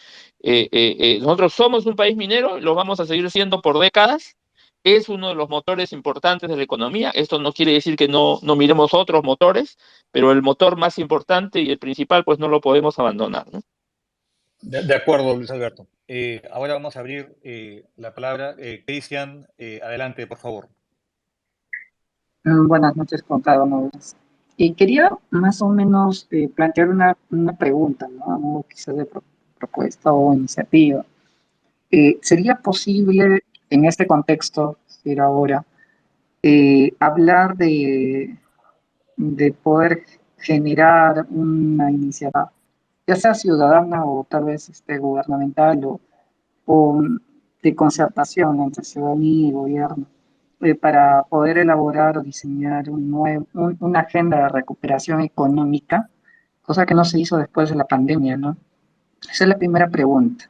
Nosotros somos un país minero, lo vamos a seguir siendo por décadas. Es uno de los motores importantes de la economía. Esto no quiere decir que no miremos otros motores, pero el motor más importante y el principal, pues no lo podemos abandonar, ¿no? De acuerdo, Luis Alberto. Ahora vamos a abrir la palabra. Cristian, adelante, por favor. Buenas noches con cada uno de ustedes. Y quería más o menos plantear una pregunta, ¿no? A modo quizás de propuesta o iniciativa. ¿Sería posible en este contexto, decir ahora, hablar de poder generar una iniciativa, ya sea ciudadana o tal vez gubernamental o de concertación entre ciudadanía y gobierno, para poder elaborar o diseñar una agenda de recuperación económica, cosa que no se hizo después de la pandemia, ¿no? Esa es la primera pregunta.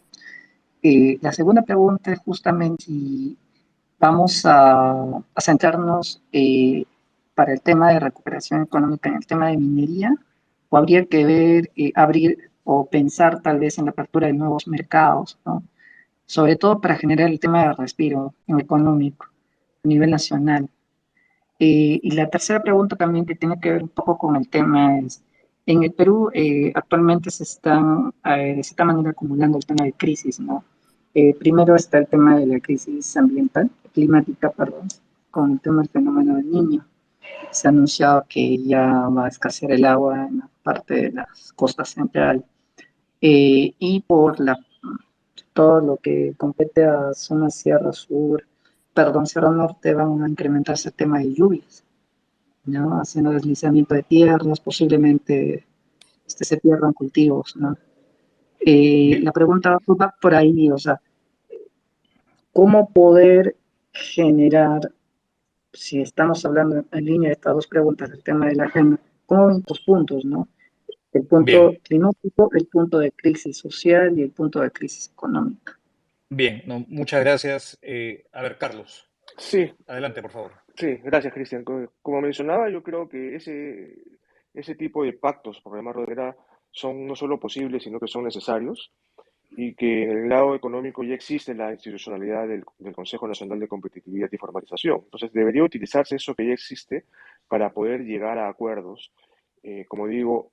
La segunda pregunta es justamente si vamos a centrarnos para el tema de recuperación económica en el tema de minería, o habría que ver, abrir o pensar tal vez en la apertura de nuevos mercados, ¿no? Sobre todo para generar el tema de respiro económico a nivel nacional. Y la tercera pregunta también que tiene que ver un poco con el tema es, en el Perú actualmente se están de cierta manera acumulando el tema de crisis, ¿no? Primero está el tema de la crisis ambiental, climática, perdón, con el tema del fenómeno del Niño. Se ha anunciado que ya va a escasear el agua en la parte de las costas central y por todo lo que compete a zona Sierra Sur, perdón, Sierra Norte, van a incrementarse el tema de lluvias, ¿no? Haciendo deslizamiento de tierras, posiblemente se pierdan cultivos, ¿no? Bien, La pregunta va por ahí, o sea, ¿cómo poder generar, si estamos hablando en línea de estas dos preguntas, el tema de la agenda, cómo ven los puntos, ¿no? El bien, punto climático, el punto de crisis social y el punto de crisis económica. bien. No, muchas gracias. A ver, Carlos, Sí, adelante, por favor. sí, gracias, Cristian. Como mencionaba, yo creo que ese tipo de pactos, por llamarlo de manera, son no solo posibles, sino que son necesarios, y que en el lado económico ya existe la institucionalidad del Consejo Nacional de Competitividad y Formalización. Entonces, debería utilizarse eso que ya existe para poder llegar a acuerdos, como digo,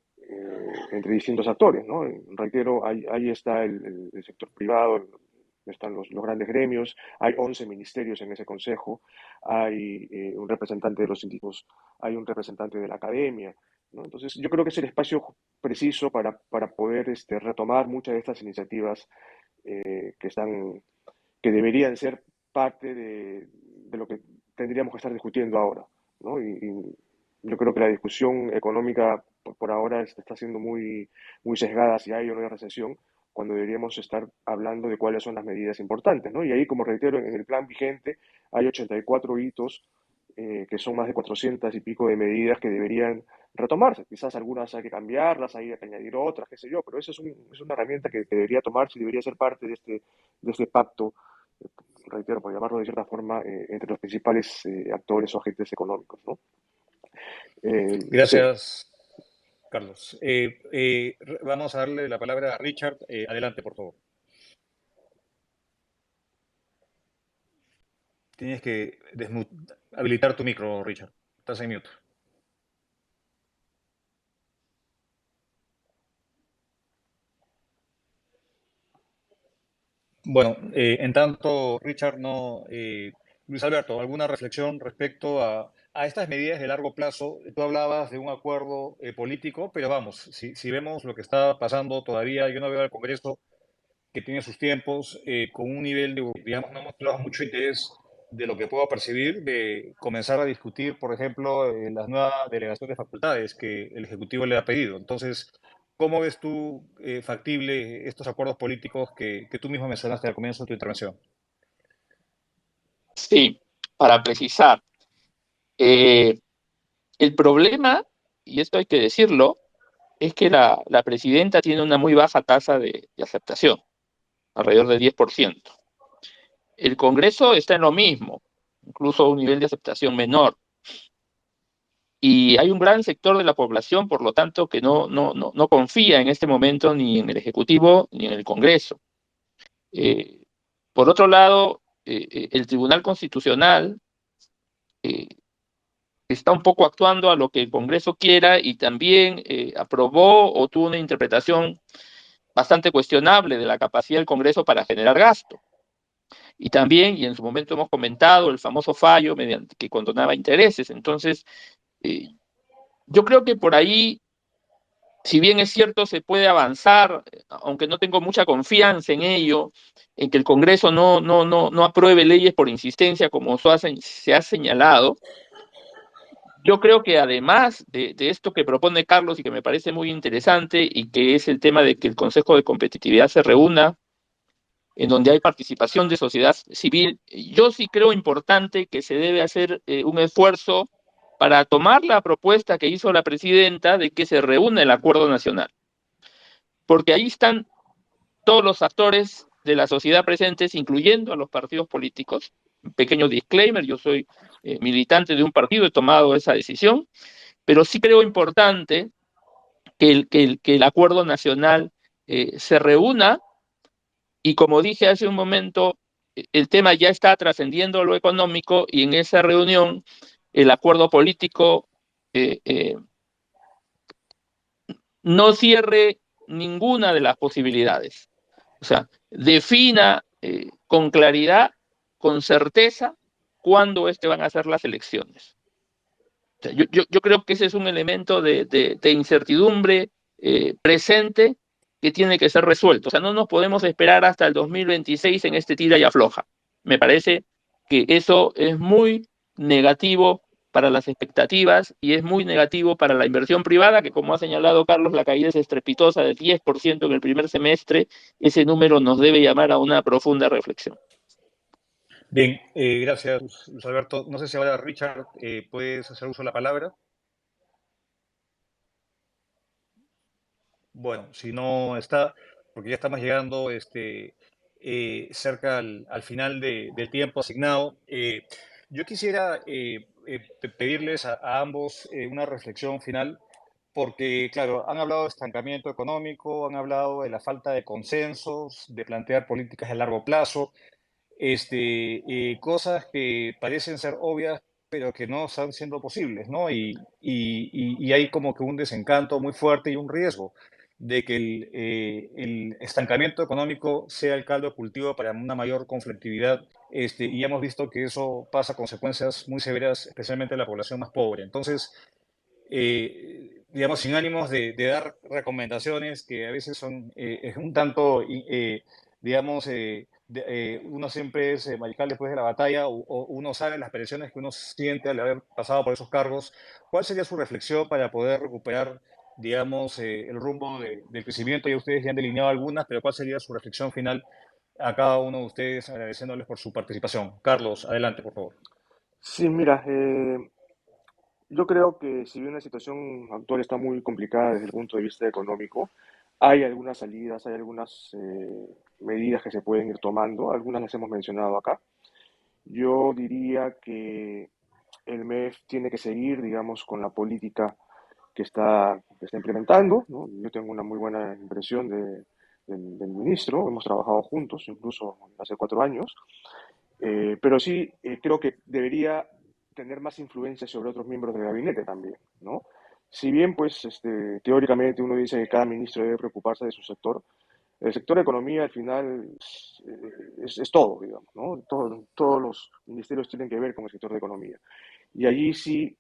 entre distintos actores, ¿no? Reitero, ahí está el sector privado, están los grandes gremios, hay 11 ministerios en ese consejo, hay un representante de los sindicatos, hay un representante de la academia, ¿no? Entonces, yo creo que es el espacio preciso para poder retomar muchas de estas iniciativas que que deberían ser parte de lo que tendríamos que estar discutiendo ahora, ¿no? Y yo creo que la discusión económica por ahora está siendo muy sesgada si hay o no hay recesión, cuando deberíamos estar hablando de cuáles son las medidas importantes, ¿no? Y ahí, como reitero, en el plan vigente hay 84 hitos que son más de 400 y pico de medidas que deberían retomarse. Quizás algunas hay que cambiarlas, hay que añadir otras, qué sé yo, pero eso es una herramienta que debería tomarse y debería ser parte de este pacto, reitero, por llamarlo de cierta forma, entre los principales actores o agentes económicos, ¿no? Sí, Gracias, Carlos. Vamos a darle la palabra a Richard. Adelante, por favor. Tienes que habilitar tu micro, Richard. Estás en mute. Bueno, en tanto, Richard, no, Luis Alberto, ¿alguna reflexión respecto a estas medidas de largo plazo? Tú hablabas de un acuerdo político, pero vamos, si vemos lo que está pasando todavía, yo no veo al Congreso que tiene sus tiempos, con un nivel de, digamos, no mostramos mucho interés de lo que puedo percibir, de comenzar a discutir, por ejemplo, las nuevas delegaciones de facultades que el Ejecutivo le ha pedido. Entonces, ¿cómo ves tú factible estos acuerdos políticos que tú mismo mencionaste al comienzo de tu intervención? Sí, para precisar, el problema, y esto hay que decirlo, es que la presidenta tiene una muy baja tasa de aceptación, alrededor del 10%. El Congreso está en lo mismo, incluso a un nivel de aceptación menor. Y hay un gran sector de la población, por lo tanto, que no confía en este momento ni en el Ejecutivo ni en el Congreso. Eh, por otro lado, el Tribunal Constitucional eh, está un poco actuando a lo que el Congreso quiera y también aprobó o tuvo una interpretación bastante cuestionable de la capacidad del Congreso para generar gasto. Y también, y en su momento hemos comentado, el famoso fallo mediante que condonaba intereses. Entonces, yo creo que por ahí, si bien es cierto, se puede avanzar, aunque no tengo mucha confianza en ello, en que el Congreso no apruebe leyes por insistencia, como se ha señalado. Yo creo que además de esto que propone Carlos y que me parece muy interesante, y que es el tema de que el Consejo de Competitividad se reúna, en donde hay participación de sociedad civil, yo sí creo importante que se debe hacer un esfuerzo para tomar la propuesta que hizo la presidenta de que se reúna el Acuerdo Nacional, porque ahí están todos los actores de la sociedad presentes, incluyendo a los partidos políticos. Un pequeño disclaimer, yo soy militante de un partido, he tomado esa decisión, pero sí creo importante que el Acuerdo Nacional se reúna. Y como dije hace un momento, el tema ya está trascendiendo lo económico, y en esa reunión el acuerdo político no cierre ninguna de las posibilidades. O sea, defina con claridad, con certeza, cuándo van a ser las elecciones. O sea, yo creo que ese es un elemento de incertidumbre presente que tiene que ser resuelto. O sea, no nos podemos esperar hasta el 2026 en este tira y afloja. Me parece que eso es muy negativo para las expectativas y es muy negativo para la inversión privada, que como ha señalado Carlos, la caída es estrepitosa del 10% en el primer semestre. Ese número nos debe llamar a una profunda reflexión. Bien, gracias, Luis Alberto. No sé si ahora, Richard, puedes hacer uso de la palabra. Bueno, si no está, porque ya estamos llegando cerca al final del tiempo asignado, yo quisiera pedirles a ambos una reflexión final, porque, claro, han hablado de estancamiento económico, han hablado de la falta de consensos, de plantear políticas a largo plazo, cosas que parecen ser obvias, pero que no están siendo posibles, ¿no? Y hay como que un desencanto muy fuerte y un riesgo de que el estancamiento económico sea el caldo de cultivo para una mayor conflictividad, y hemos visto que eso pasa consecuencias muy severas, especialmente en la población más pobre. Entonces, digamos, sin ánimos de dar recomendaciones que a veces son un tanto, digamos, uno siempre es mariscal después de la batalla, o uno sabe las presiones que uno siente al haber pasado por esos cargos. ¿Cuál sería su reflexión para poder recuperar, digamos, el rumbo del crecimiento? Ya ustedes ya han delineado algunas, pero ¿cuál sería su reflexión final a cada uno de ustedes, agradeciéndoles por su participación? Carlos, adelante, por favor. Sí, mira, yo creo que si bien la situación actual está muy complicada desde el punto de vista económico, hay algunas salidas, hay algunas medidas que se pueden ir tomando, algunas las hemos mencionado acá. Yo diría que el MEF tiene que seguir, digamos, con la política que está implementando, ¿no? Yo tengo una muy buena impresión del ministro, hemos trabajado juntos, incluso hace 4 años, pero sí creo que debería tener más influencia sobre otros miembros del gabinete también, ¿no? Si bien, pues, teóricamente uno dice que cada ministro debe preocuparse de su sector, el sector de economía al final es todo, digamos, ¿no? Todos los ministerios tienen que ver con el sector de economía. Y allí sí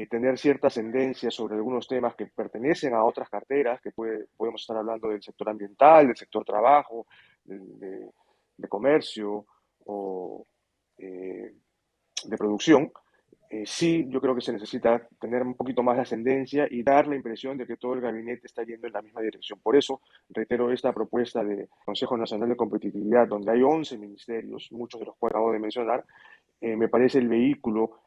tener cierta ascendencia sobre algunos temas que pertenecen a otras carteras, que podemos estar hablando del sector ambiental, del sector trabajo, de comercio o de producción. Sí, yo creo que se necesita tener un poquito más de ascendencia y dar la impresión de que todo el gabinete está yendo en la misma dirección. Por eso, reitero esta propuesta del Consejo Nacional de Competitividad, donde hay 11 ministerios, muchos de los cuales acabo de mencionar, me parece el vehículo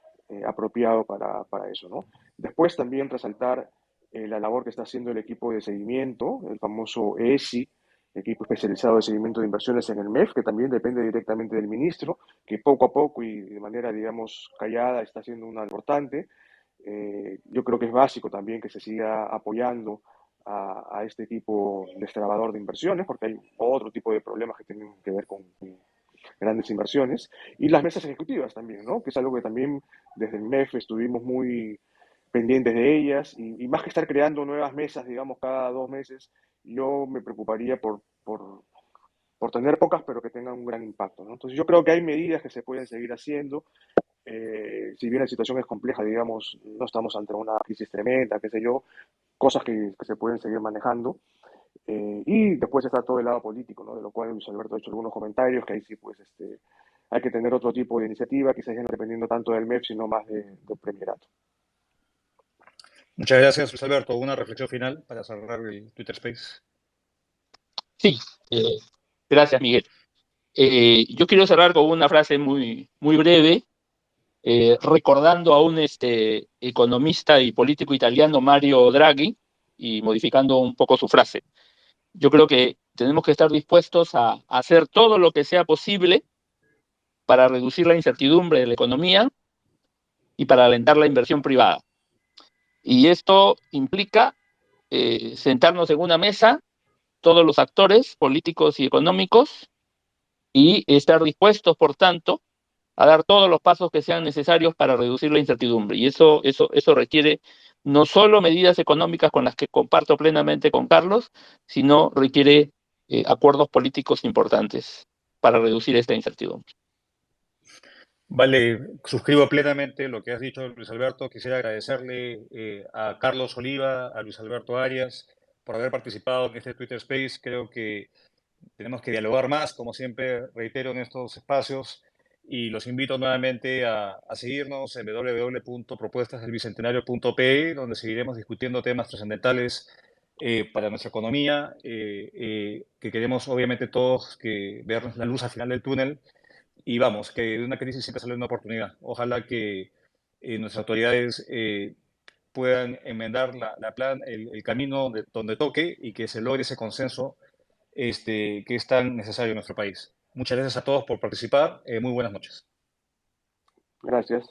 apropiado para eso, ¿no? Después también resaltar la labor que está haciendo el equipo de seguimiento, el famoso ESI, equipo especializado de seguimiento de inversiones en el MEF, que también depende directamente del ministro, que poco a poco y de manera, digamos, callada está haciendo una importante. Yo creo que es básico también que se siga apoyando a este tipo de destrabador de inversiones, porque hay otro tipo de problemas que tienen que ver con grandes inversiones, y las mesas ejecutivas también, ¿no? Que es algo que también desde el MEF estuvimos muy pendientes de ellas, y más que estar creando nuevas mesas, digamos, cada 2 meses, yo me preocuparía por tener pocas, pero que tengan un gran impacto, ¿no? Entonces yo creo que hay medidas que se pueden seguir haciendo, si bien la situación es compleja, digamos, no estamos ante una crisis tremenda, qué sé yo, cosas que se pueden seguir manejando. Y después está todo el lado político, ¿no? De lo cual Luis Alberto ha hecho algunos comentarios, que ahí sí, pues, hay que tener otro tipo de iniciativa, quizás ya no dependiendo tanto del MEP, sino más del premierato. Muchas gracias, Luis Alberto. Una reflexión final para cerrar el Twitter Space. Sí, gracias, Miguel. Yo quiero cerrar con una frase muy, muy breve, recordando a un economista y político italiano, Mario Draghi, y modificando un poco su frase. Yo creo que tenemos que estar dispuestos a hacer todo lo que sea posible para reducir la incertidumbre de la economía y para alentar la inversión privada. Y esto implica sentarnos en una mesa, todos los actores políticos y económicos, y estar dispuestos, por tanto, a dar todos los pasos que sean necesarios para reducir la incertidumbre. Y eso requiere no solo medidas económicas con las que comparto plenamente con Carlos, sino requiere acuerdos políticos importantes para reducir esta incertidumbre. Vale, suscribo plenamente lo que has dicho, Luis Alberto. Quisiera agradecerle a Carlos Oliva, a Luis Alberto Arias, por haber participado en este Twitter Space. Creo que tenemos que dialogar más, como siempre reitero en estos espacios, y los invito nuevamente a seguirnos en www.propuestasdelbicentenario.pe, donde seguiremos discutiendo temas trascendentales para nuestra economía, que queremos obviamente todos que ver la luz al final del túnel. Y vamos, que de una crisis siempre sale una oportunidad. Ojalá que nuestras autoridades puedan enmendar el camino donde toque y que se logre ese consenso que es tan necesario en nuestro país. Muchas gracias a todos por participar. Muy buenas noches. Gracias.